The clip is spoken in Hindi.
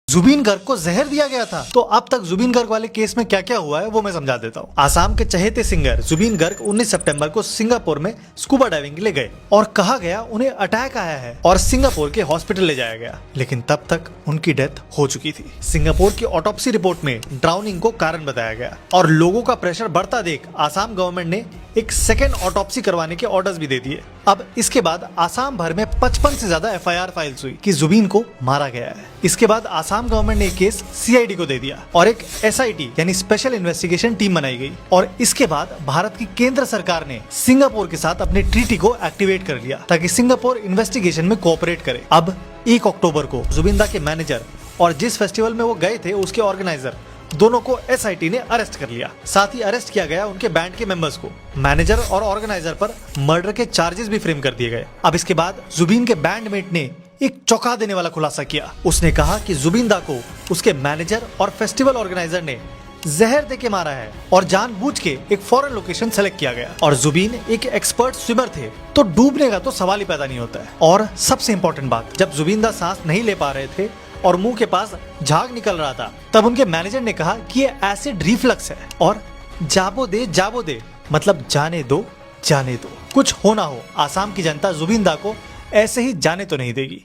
जुबीन गर्ग को जहर दिया गया था। तो अब तक जुबीन गर्ग वाले केस में क्या क्या हुआ है वो मैं समझा देता हूँ। आसाम के चहेते सिंगर जुबीन गर्ग 19 सितंबर को सिंगापुर में स्कूबा डाइविंग के लिए गए और कहा गया उन्हें अटैक आया है और सिंगापुर के हॉस्पिटल ले जाया गया, लेकिन तब तक उनकी डेथ हो चुकी थी। सिंगापुर की ऑटोप्सी रिपोर्ट में ड्राउनिंग को कारण बताया गया और लोगों का प्रेशर बढ़ता देख आसाम गवर्नमेंट ने एक सेकेंड ऑटोप्सी करवाने के ऑर्डर्स भी दे दिए। अब इसके बाद आसाम भर में 55 से ज्यादा एफआईआर फाइल्स हुई कि जुबीन को मारा गया है। इसके बाद आसाम गवर्नमेंट ने केस सीआईडी को दे दिया और एक एसआईटी यानी स्पेशल इन्वेस्टिगेशन टीम बनाई गई और इसके बाद भारत की केंद्र सरकार ने सिंगापुर के साथ अपने ट्रीटी को एक्टिवेट कर लिया ताकि सिंगापुर इन्वेस्टिगेशन में कोऑपरेट करे। अब 1 अक्टूबर को जुबिन दा के मैनेजर और जिस फेस्टिवल में वो गए थे उसके ऑर्गेनाइजर दोनों को एसआईटी ने अरेस्ट कर लिया। साथ ही अरेस्ट किया गया उनके बैंड के मेंबर्स को। मैनेजर और ऑर्गेनाइजर पर मर्डर के चार्जेस भी फ्रेम कर दिए गए। अब इसके बाद जुबीन के बैंडमेट ने एक चौंका देने वाला खुलासा किया। उसने कहा कि जुबीन दा को उसके मैनेजर और फेस्टिवल ऑर्गेनाइजर ने जहर दे के मारा है और जानबूझ के एक फॉरेन लोकेशन सेलेक्ट किया गया। और जुबीन एक एक्सपर्ट स्विमर थे तो डूबने का तो सवाल ही पैदा नहीं होता है। और सबसे इम्पोर्टेंट बात, जब जुबीन दा सांस नहीं ले पा रहे थे और मुंह के पास झाग निकल रहा था तब उनके मैनेजर ने कहा कि ये एसिड रिफ्लक्स है और जाबो दे मतलब जाने दो। कुछ हो ना हो, आसाम की जनता जुबीन दा को ऐसे ही जाने तो नहीं देगी।